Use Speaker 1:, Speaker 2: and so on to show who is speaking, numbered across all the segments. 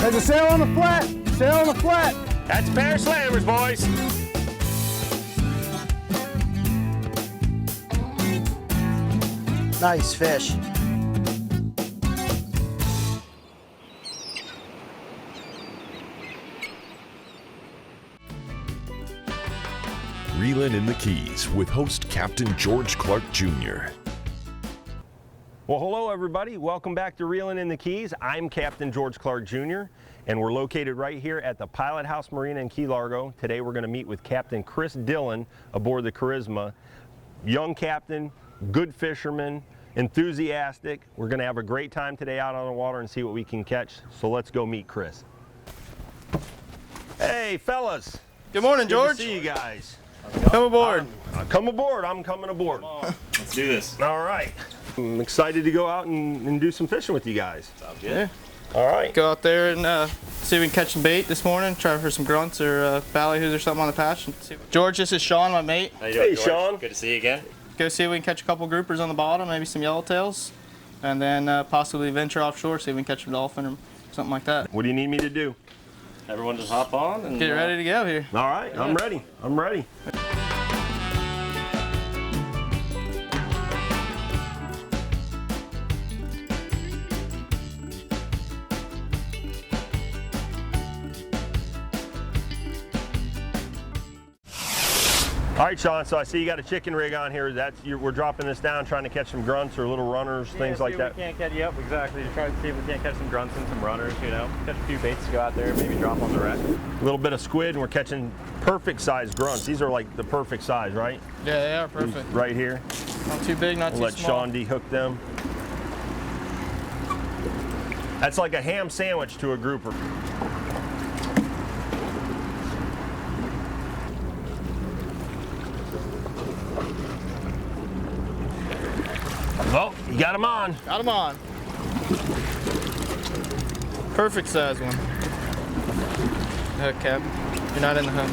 Speaker 1: There's a sail on the flat. Sail on the flat.
Speaker 2: That's a pair of slammers, boys.
Speaker 3: Nice fish.
Speaker 4: Reelin' in the Keys with host Captain George Clark Jr.
Speaker 2: Well, hello everybody. Welcome back to Reelin' in the Keys. I'm Captain George Clark Jr. and we're located right here at the Pilot House Marina in Key Largo. Today we're going to meet with Captain Chris Dillon aboard the Charisma. Young captain, good fisherman, enthusiastic. We're going to have a great time today out on the water and see what we can catch. So let's go meet Chris. Hey fellas.
Speaker 5: Good morning, George.
Speaker 2: Good to see you guys.
Speaker 5: Come aboard.
Speaker 2: Come aboard. I'm coming aboard.
Speaker 5: Let's do this.
Speaker 2: All right. I'm excited to go out and do some fishing with you guys.
Speaker 5: Sounds good.
Speaker 2: All right.
Speaker 5: Go out there and see if we can catch some bait this morning. Try for some grunts or ballyhoos or something on the patch. George, this is Sean, my mate.
Speaker 6: How you doing,
Speaker 2: Hey,
Speaker 6: George?
Speaker 2: Sean.
Speaker 6: Good to see you again.
Speaker 5: Go see if we can catch a couple groupers on the bottom, maybe some yellowtails, and then possibly venture offshore, see if we can catch a dolphin or something like that.
Speaker 2: What do you need me to do?
Speaker 6: Everyone just hop on and
Speaker 5: Get ready to go here.
Speaker 2: All right.
Speaker 5: Yeah.
Speaker 2: I'm ready. I'm ready. All right, Sean, so I see you got a chicken rig on here. We're dropping this down, trying to catch some grunts or little runners, things like that.
Speaker 6: We can't catch, yep, exactly. You're trying to see if we can't catch some grunts and some runners, you know. Catch a few baits to go out there, maybe drop on the wreck.
Speaker 2: A little bit of squid, and we're catching perfect size grunts. These are like the perfect size, right?
Speaker 5: Yeah, they are perfect.
Speaker 2: Right here.
Speaker 5: Not too big, not
Speaker 2: We'll
Speaker 5: too
Speaker 2: let
Speaker 5: small.
Speaker 2: Sean dehook them. That's like a ham sandwich to a grouper. Well, you got them on.
Speaker 5: Got them on. Perfect size one. Hook, Cap. You're not in the hook.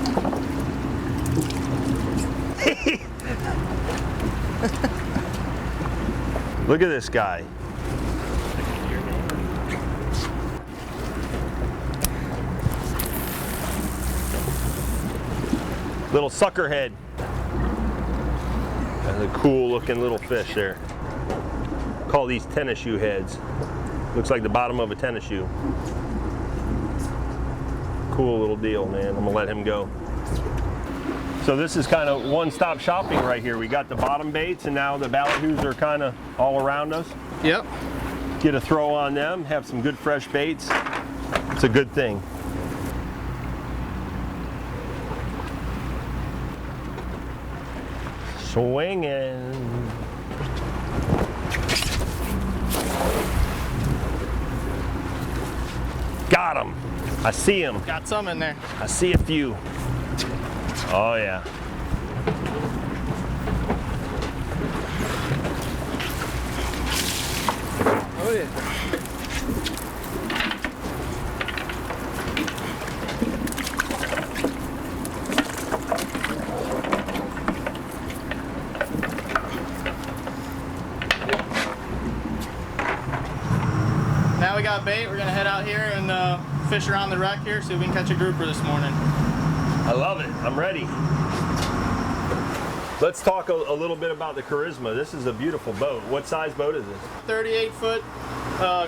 Speaker 2: Look at this guy. Little sucker head. That's a cool looking little fish there. Call these tennis shoe heads. Looks like the bottom of a tennis shoe. Cool little deal, man. I'm gonna let him go. So this is kind of one-stop shopping right here. We got the bottom baits and now the ballyhoos are kind of all around us.
Speaker 5: Yep.
Speaker 2: Get a throw on them, have some good fresh baits. It's a good thing. Swinging. Got him. I see him.
Speaker 5: Got some in there.
Speaker 2: I see a few. Oh yeah.
Speaker 5: Oh yeah. Now we got bait. We're gonna head out here and fish around the wreck here, see if we can catch a grouper this morning.
Speaker 2: I love it. I'm ready. Let's talk a little bit about the Charisma. This is a beautiful boat. What size boat is this?
Speaker 5: 38-foot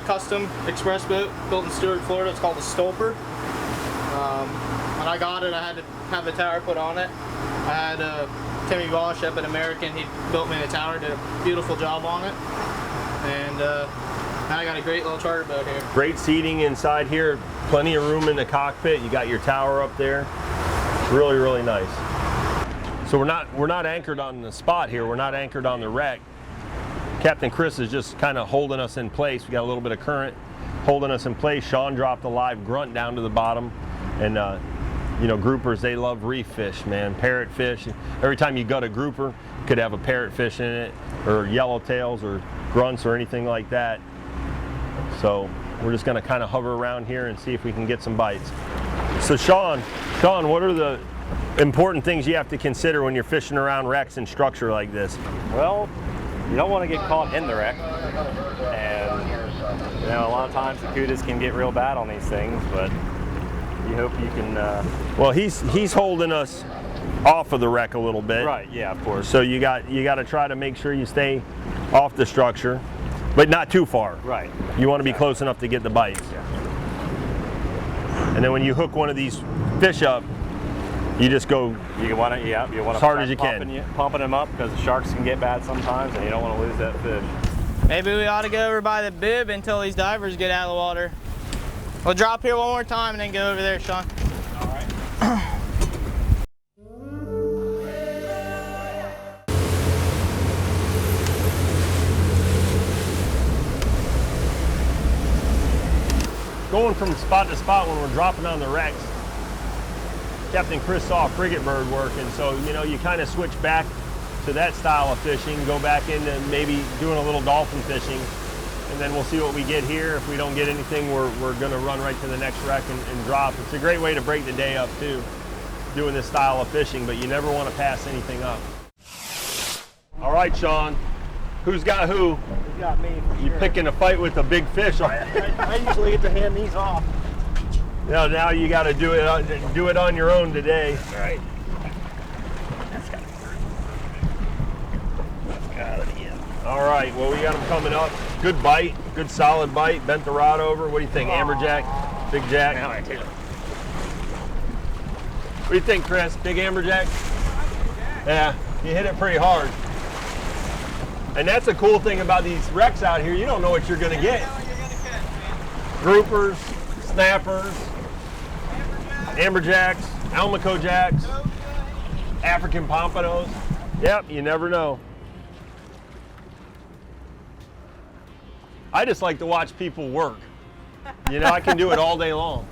Speaker 5: custom express boat built in Stuart, Florida. It's called a Stolper. When I got it, I had to have the tower put on it. I had Timmy Bosch up at American. He built me the tower, did a beautiful job on it. And now I got a great little charter boat here.
Speaker 2: Great seating inside here. Plenty of room in the cockpit. You got your tower up there. Really, really nice. So we're not anchored on the spot here. We're not anchored on the wreck. Captain Chris is just kind of holding us in place. We got a little bit of current holding us in place. Sean dropped a live grunt down to the bottom, and you know, groupers, they love reef fish, man. Parrotfish. Every time you gut a grouper, you could have a parrotfish in it, or yellowtails, or grunts, or anything like that. So we're just going to kind of hover around here and see if we can get some bites. So Sean, what are the important things you have to consider when you're fishing around wrecks and structure like this?
Speaker 6: Well, you don't want to get caught in the wreck, and You know, a lot of times the kudas can get real bad on these things, but you hope you can.
Speaker 2: Well, he's holding us off of the wreck a little bit.
Speaker 6: Right. Yeah. Of course.
Speaker 2: So you got to try to make sure you stay off the structure, but not too far.
Speaker 6: Right.
Speaker 2: You want to be close enough to get the bites.
Speaker 6: Yeah.
Speaker 2: And then when you hook one of these fish up, you just go
Speaker 6: You want to, yeah, you want to
Speaker 2: as hard as you can.
Speaker 6: Pumping them up because the sharks can get bad sometimes, and you don't want to lose that fish.
Speaker 5: Maybe we ought to go over by the bib until these divers get out of the water. We'll drop here one more time and then go over there, Sean.
Speaker 6: All right.
Speaker 2: Going from spot to spot when we're dropping on the wrecks. Captain Chris saw a frigate bird working, so you know you kind of switch back to that style of fishing, go back into maybe doing a little dolphin fishing, and then we'll see what we get here. If we don't get anything, we're going to run right to the next wreck and drop. It's a great way to break the day up too, doing this style of fishing, but you never want to pass anything up. All right, Sean, who's got who?
Speaker 1: You got me.
Speaker 2: You picking a fight with a big fish.
Speaker 1: I usually get to hand these off.
Speaker 2: Now you got to do it on your own today.
Speaker 1: All right.
Speaker 2: All right, well, we got them coming up. Good bite, good solid bite. Bent the rod over. What do you think, amberjack, big jack? What do you think, Chris? Big amberjack? Yeah, you hit it pretty hard. And that's the cool thing about these wrecks out here. You don't know what you're going to get. Groupers, snappers, amberjacks, almaco jacks, African pompanos. Yep, you never know. I just like to watch people work. You know, I can do it all day long.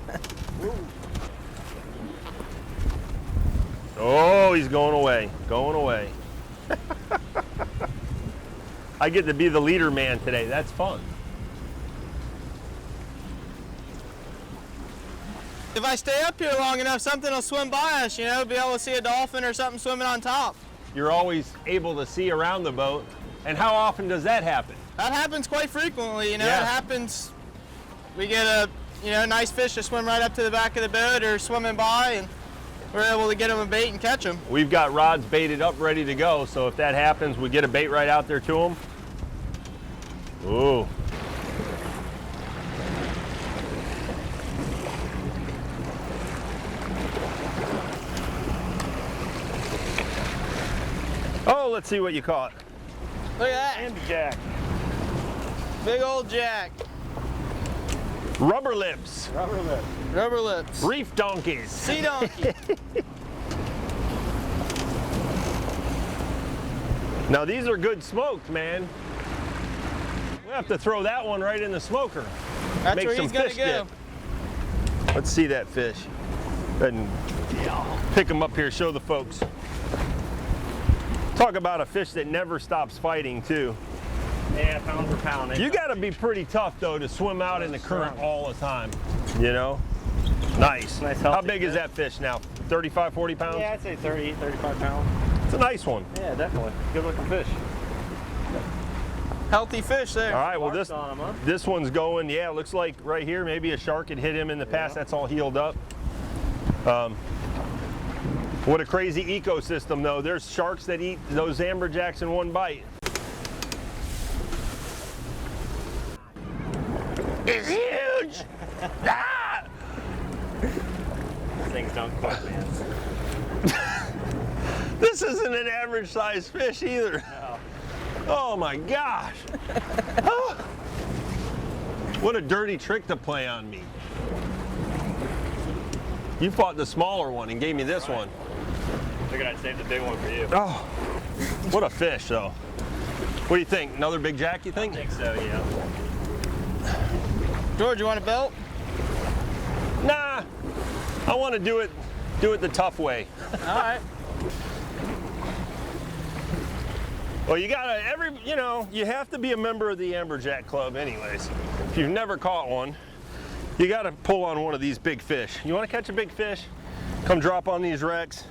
Speaker 2: Oh, he's going away, going away. I get to be the leader man today. That's fun.
Speaker 5: If I stay up here long enough, something will swim by us, you know, be able to see a dolphin or something swimming on top.
Speaker 2: You're always able to see around the boat. And how often does that happen?
Speaker 5: That happens quite frequently, you know.
Speaker 2: Yeah.
Speaker 5: It happens, we get a nice fish to swim right up to the back of the boat or swimming by, and we're able to get them a bait and catch them.
Speaker 2: We've got rods baited up, ready to go. So if that happens, we get a bait right out there to them. Ooh. Oh, let's see what you caught.
Speaker 5: Look at that.
Speaker 2: Amberjack.
Speaker 5: Big old jack.
Speaker 2: Rubber lips.
Speaker 1: Rubber lip.
Speaker 5: Rubber lips.
Speaker 2: Reef donkeys.
Speaker 5: Sea donkey.
Speaker 2: Now these are good smoked, man. We have to throw that one right in the smoker.
Speaker 5: That's
Speaker 2: Make
Speaker 5: where
Speaker 2: some
Speaker 5: he's gonna
Speaker 2: fish
Speaker 5: go.
Speaker 2: dip. Let's see that fish. And pick them up here, show the folks. Talk about a fish that never stops fighting too.
Speaker 6: Yeah, pound for pound.
Speaker 2: You got to be pretty tough though to swim out in the current all the time. You know? Nice.
Speaker 6: Nice,
Speaker 2: How
Speaker 6: healthy
Speaker 2: big is
Speaker 6: fish.
Speaker 2: that fish now? 35, 40 pounds?
Speaker 6: Yeah, I'd say 30, 35 pounds.
Speaker 2: It's a nice one.
Speaker 6: Yeah, definitely. Good looking fish.
Speaker 5: Healthy fish there.
Speaker 2: All right, well
Speaker 6: Marks on 'em, huh?
Speaker 2: this one's going, yeah, it looks like right here, maybe a shark had hit him in the past. That's all healed up. What a crazy ecosystem though. There's sharks that eat those amberjacks in one bite. It's huge! Ah!
Speaker 6: Things don't quit, man.
Speaker 2: This isn't an average sized fish either.
Speaker 6: No.
Speaker 2: Oh my gosh. Oh. What a dirty trick to play on me. You fought the smaller one and gave me this one.
Speaker 6: Figured I'd save the big one for you.
Speaker 2: Oh, what a fish though. What do you think? Another big jack, you think?
Speaker 6: I think so, yeah.
Speaker 5: George, you want a belt?
Speaker 2: Nah, I want to do it the tough way.
Speaker 5: All right.
Speaker 2: Well, you gotta, you have to be a member of the Amberjack Club anyways. If you've never caught one, you gotta pull on one of these big fish. You wanna catch a big fish? Come drop on these wrecks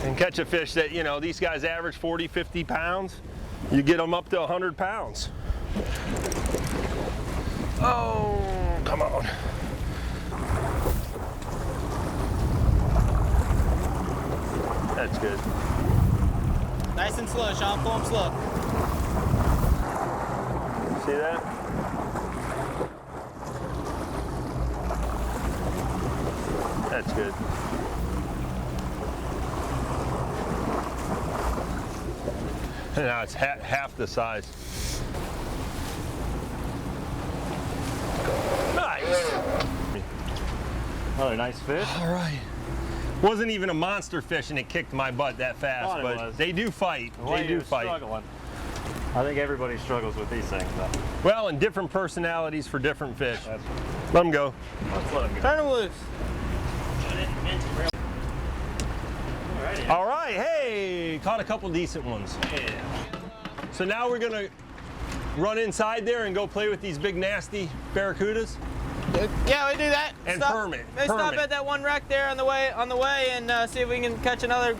Speaker 2: and catch a fish that, these guys average 40, 50 pounds. You get them up to 100 pounds. Oh, come on. That's good.
Speaker 5: Nice and slow, Sean. Pull him slow.
Speaker 2: See that? That's good. And now it's half the size. Nice.
Speaker 6: Another nice fish.
Speaker 2: All right. Wasn't even a monster fish and it kicked my butt that fast,
Speaker 6: Thought it
Speaker 2: but
Speaker 6: was.
Speaker 2: they do fight.
Speaker 6: Well,
Speaker 2: They do
Speaker 6: you're
Speaker 2: fight.
Speaker 6: struggling. I think everybody struggles with these things, though.
Speaker 2: Well, and different personalities for different fish.
Speaker 6: That's,
Speaker 2: Let them go.
Speaker 6: let's let them go.
Speaker 5: Turn him loose.
Speaker 2: All right, hey, caught a couple decent ones.
Speaker 6: Yeah.
Speaker 2: So now we're gonna run inside there and go play with these big nasty barracudas.
Speaker 5: Yeah, we do that.
Speaker 2: And
Speaker 5: stop,
Speaker 2: permit,
Speaker 5: we stop
Speaker 2: permit.
Speaker 5: at that one wreck there on the way and see if we can catch another.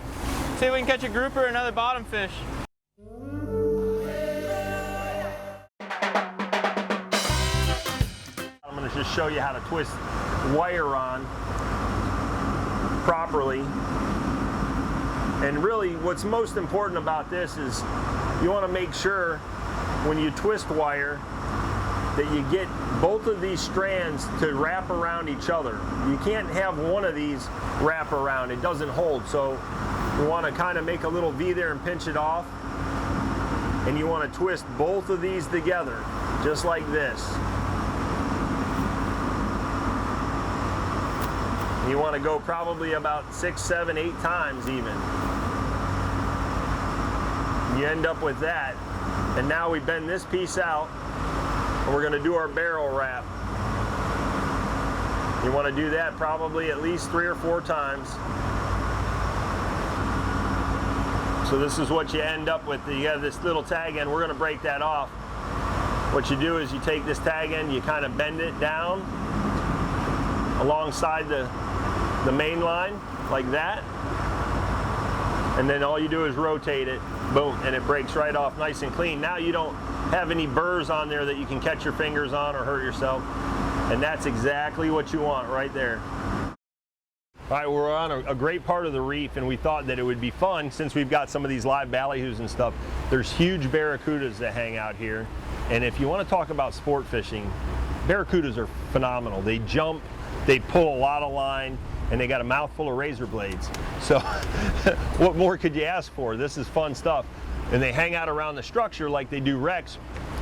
Speaker 5: See if we can catch a grouper or another bottom fish.
Speaker 2: I'm gonna just show you how to twist wire on properly. And really what's most important about this is you want to make sure when you twist wire that you get both of these strands to wrap around each other. You can't have one of these wrap around, it doesn't hold. So you want to kind of make a little V there and pinch it off. And you want to twist both of these together, just like this. You want to go probably about 6, 7, 8 times even. You end up with that. And now we bend this piece out and we're going to do our barrel wrap. You want to do that probably at least 3 or 4 times. So this is what you end up with. You have this little tag end. We're going to break that off. What you do is you take this tag end, you kind of bend it down alongside the main line like that, and then all you do is rotate it, boom, and it breaks right off nice and clean. Now you don't have any burrs on there that you can catch your fingers on or hurt yourself, and that's exactly what you want right there. All right, we're on a great part of the reef, and we thought that it would be fun since we've got some of these live ballyhoos and stuff. There's huge barracudas that hang out here, and if you want to talk about sport fishing, barracudas are phenomenal. They jump, they pull a lot of line, and they got a mouthful of razor blades. So what more could you ask for? This is fun stuff. And they hang out around the structure like they do wrecks.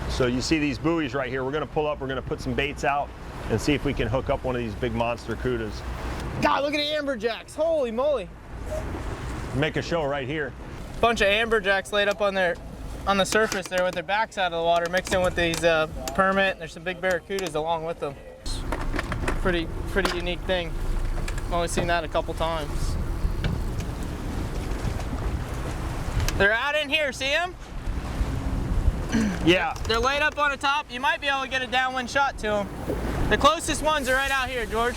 Speaker 2: So you see these buoys right here. We're gonna pull up, we're gonna put some baits out and see if we can hook up one of these big monster cudas.
Speaker 5: God, look at the amberjacks. Holy moly.
Speaker 2: Make a show right here.
Speaker 5: Bunch of amberjacks laid up on the surface there with their backs out of the water, mixed in with these permit, and there's some big barracudas along with them. Pretty unique thing. I've only seen that a couple times. They're out in here, see them?
Speaker 2: Yeah.
Speaker 5: They're laid up on the top. You might be able to get a downwind shot to them. The closest ones are right out here, George.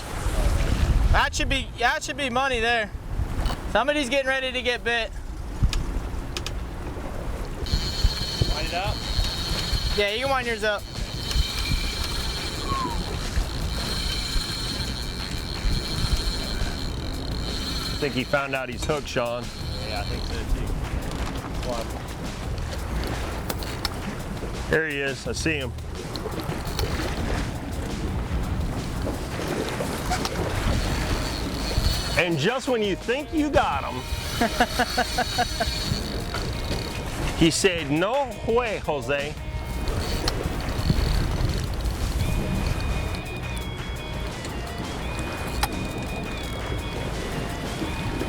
Speaker 5: That should be money there. Somebody's getting ready to get bit.
Speaker 6: Wind it up.
Speaker 5: Yeah, you can wind yours up.
Speaker 2: I think he found out he's hooked, Sean.
Speaker 6: Yeah, I think so too.
Speaker 2: There he is, I see him. And just when you think you got him, he said, "No way, Jose."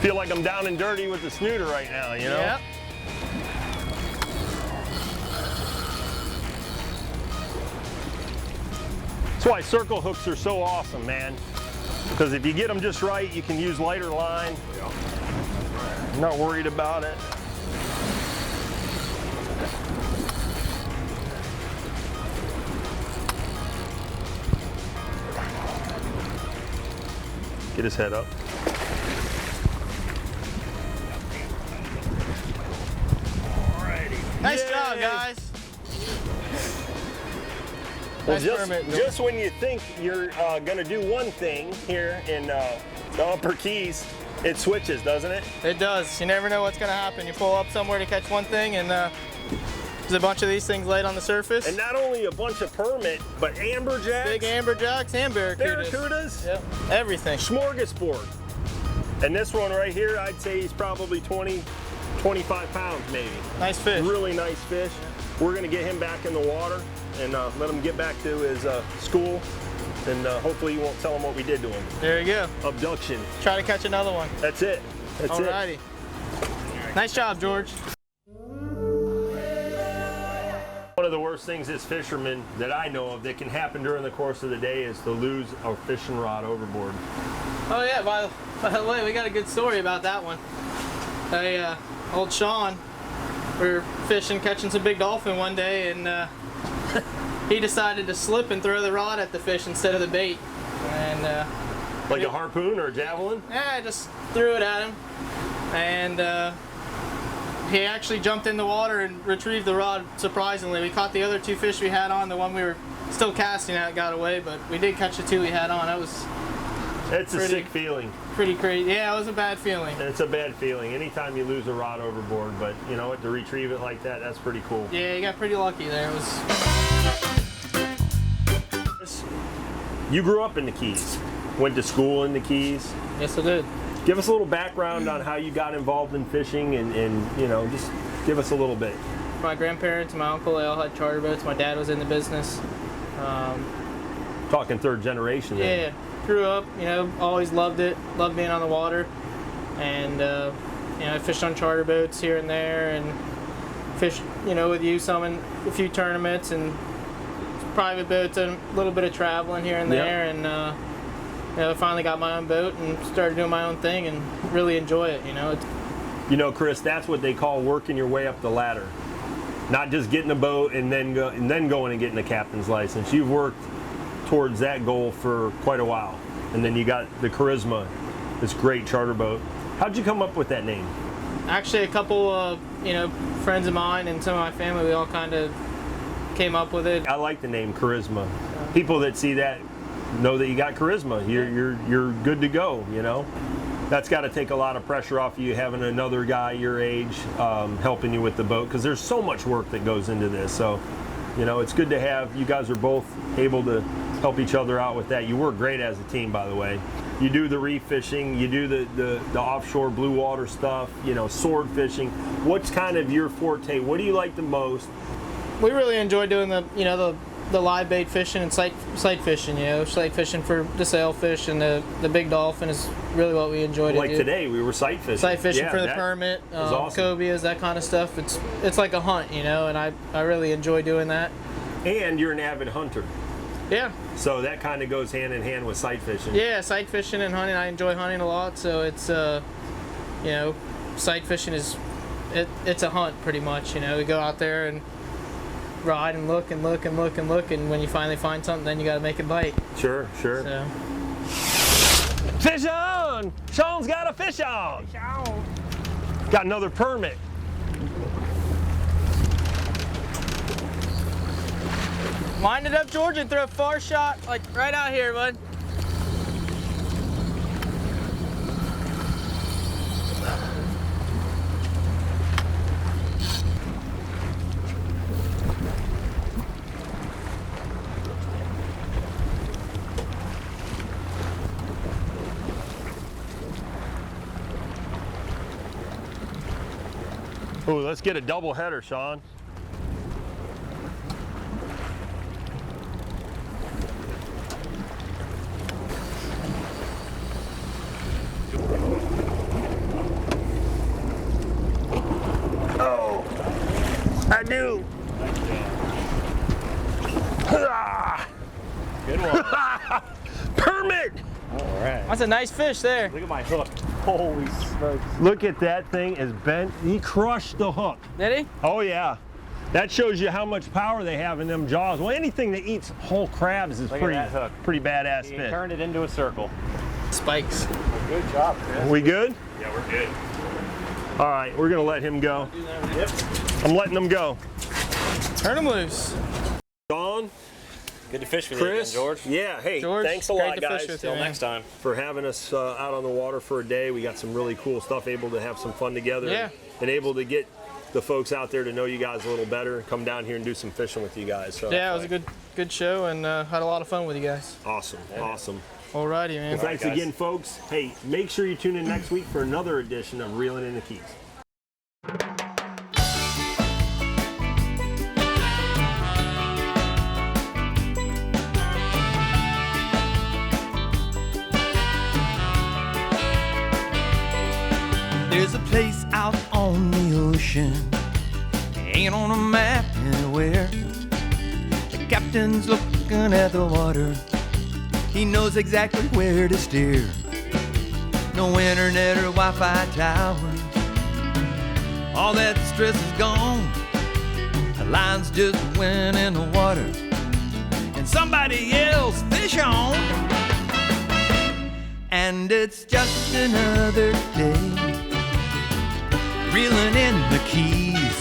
Speaker 2: Feel like I'm down and dirty with the snooter right now, you know?
Speaker 5: Yep.
Speaker 2: That's why circle hooks are so awesome, man. Because if you get them just right, you can use lighter line. I'm not worried about it. Get his head up.
Speaker 5: Nice job, guys. Nice permit.
Speaker 2: Just when you think you're gonna do one thing here in the Upper Keys, it switches, doesn't it?
Speaker 5: It does. You never know what's gonna happen. You pull up somewhere to catch one thing, and there's a bunch of these things laid on the surface.
Speaker 2: And not only a bunch of permit, but amberjacks.
Speaker 5: Big amberjacks and barracudas.
Speaker 2: Barracudas.
Speaker 5: Yep. Everything.
Speaker 2: Smorgasbord. And this one right here, I'd say he's probably 20, 25 pounds maybe.
Speaker 5: Nice fish.
Speaker 2: Really nice fish. We're gonna get him back in the water and let him get back to his school. And hopefully you won't tell him what we did to him.
Speaker 5: There you go.
Speaker 2: Abduction.
Speaker 5: Try to catch another one.
Speaker 2: That's it. That's
Speaker 5: Alrighty. Nice job, George.
Speaker 2: One of the worst things as fishermen that I know of that can happen during the course of the day is to lose a fishing rod overboard.
Speaker 5: Oh yeah, by the way, we got a good story about that one. Old Sean, we were fishing, catching some big dolphin one day, and he decided to slip and throw the rod at the fish instead of the bait. And
Speaker 2: like a harpoon or a javelin?
Speaker 5: yeah, I just threw it at him, and he actually jumped in the water and retrieved the rod. Surprisingly, we caught the other two fish we had on. The one we were still casting at got away, but we did catch the two we had on. That was
Speaker 2: It's a sick feeling.
Speaker 5: pretty crazy. Yeah, it was a bad feeling.
Speaker 2: It's a bad feeling anytime you lose a rod overboard, but you know what, to retrieve it like that, that's pretty cool.
Speaker 5: Yeah, you got pretty lucky there. It was.
Speaker 2: You grew up in the Keys, went to school in the Keys.
Speaker 5: Yes, I did.
Speaker 2: Give us a little background on how you got involved in fishing and you know, just give us a little bit.
Speaker 5: My grandparents and my uncle, they all had charter boats. My dad was in the business.
Speaker 2: Talking third generation then.
Speaker 5: Yeah, grew up, you know, always loved it, loved being on the water. And, you know, I fished on charter boats here and there and fished, you know, with you some in a few tournaments and private boats and a little bit of traveling here and there. And, you know, I finally got my own boat and started doing my own thing and really enjoy it, you know.
Speaker 2: You know, Chris, that's what they call working your way up the ladder. Not just getting a boat and then going and getting a captain's license. You've worked towards that goal for quite a while. And then you got the Charisma, this great charter boat. How'd you come up with that name?
Speaker 5: Actually, a couple of, you know, friends of mine and some of my family, we all kind of came up with it.
Speaker 2: I like the name Charisma. People that see that know that you got charisma. You're good to go, you know. That's got to take a lot of pressure off you having another guy your age helping you with the boat, because there's so much work that goes into this. So, you know, it's good to have, you guys are both able to help each other out with that. You work great as a team, by the way. You do the reef fishing, you do the offshore blue water stuff, you know, sword fishing. What's kind of your forte? What do you like the most?
Speaker 5: We really enjoy doing the live bait fishing and sight fishing, you know, sight fishing for the sailfish and the big dolphin is really what we enjoy to do.
Speaker 2: Like today, we were sight fishing.
Speaker 5: Sight fishing for the permit,
Speaker 2: awesome.
Speaker 5: cobias, that kind of stuff. It's like a hunt, you know, and I really enjoy doing that.
Speaker 2: And you're an avid hunter.
Speaker 5: Yeah.
Speaker 2: So that kind of goes hand in hand with sight fishing.
Speaker 5: Yeah, sight fishing and hunting. I enjoy hunting a lot, so it's you know, sight fishing it's a hunt pretty much. You know, we go out there and ride and look and look and look and look, and when you finally find something, then you got to make it bite.
Speaker 2: Sure, sure.
Speaker 5: So.
Speaker 2: Fish on! Sean's got a fish on!
Speaker 1: Fish on.
Speaker 2: Got another permit.
Speaker 5: Wind it up, George, and throw a far shot, like right out here, bud.
Speaker 2: Ooh, let's get a double header, Sean. Oh, I do.
Speaker 6: Good one.
Speaker 2: Permit!
Speaker 6: All right.
Speaker 5: That's a nice fish there.
Speaker 6: Look at my hook. Holy smokes.
Speaker 2: Look at that thing is bent. He crushed the hook.
Speaker 5: Did he?
Speaker 2: Oh yeah. That shows you how much power they have in them jaws. Well, anything that eats whole crabs is
Speaker 6: Look at that hook.
Speaker 2: pretty badass
Speaker 6: He
Speaker 2: fish.
Speaker 6: turned it into a circle.
Speaker 5: Spikes.
Speaker 6: Good job, Chris.
Speaker 2: We good?
Speaker 6: Yeah, we're good.
Speaker 2: All right, we're gonna let him go.
Speaker 6: Yep.
Speaker 2: I'm letting him go.
Speaker 5: Turn him loose.
Speaker 2: Sean,
Speaker 6: Good to fish with you
Speaker 2: Chris,
Speaker 6: again, George.
Speaker 2: Yeah, hey,
Speaker 5: George,
Speaker 2: thanks a
Speaker 5: great
Speaker 2: lot,
Speaker 5: to fish
Speaker 2: guys,
Speaker 5: with you,
Speaker 6: Till
Speaker 5: man.
Speaker 6: next time.
Speaker 2: for having us out on the water for a day. We got some really cool stuff, able to have some fun together,
Speaker 5: Yeah.
Speaker 2: and able to get the folks out there to know you guys a little better, come down here and do some fishing with you guys. So,
Speaker 5: Yeah, it was a good show, and had a lot of fun with you guys.
Speaker 2: awesome, awesome.
Speaker 5: Alrighty, man.
Speaker 2: Well, thanks
Speaker 6: guys.
Speaker 2: again, folks. Hey, make sure you tune in next week for another edition of Reeling in the Keys.
Speaker 3: There's a place out on the ocean, ain't on a map anywhere. The captain's looking at the water, he knows exactly where to steer. No internet or Wi-Fi towers, all that stress is gone. The line's just went in the water, and somebody else fish on. And it's just another day, reeling in the keys.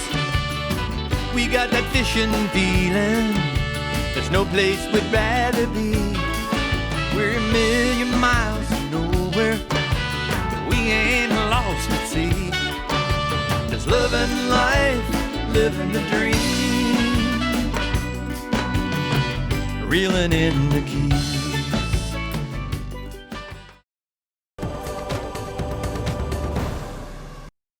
Speaker 3: We got that fishing feeling, there's no place we'd rather be. We're a million miles from nowhere, but we ain't lost at sea. Just loving life, living the dream, reeling in the keys.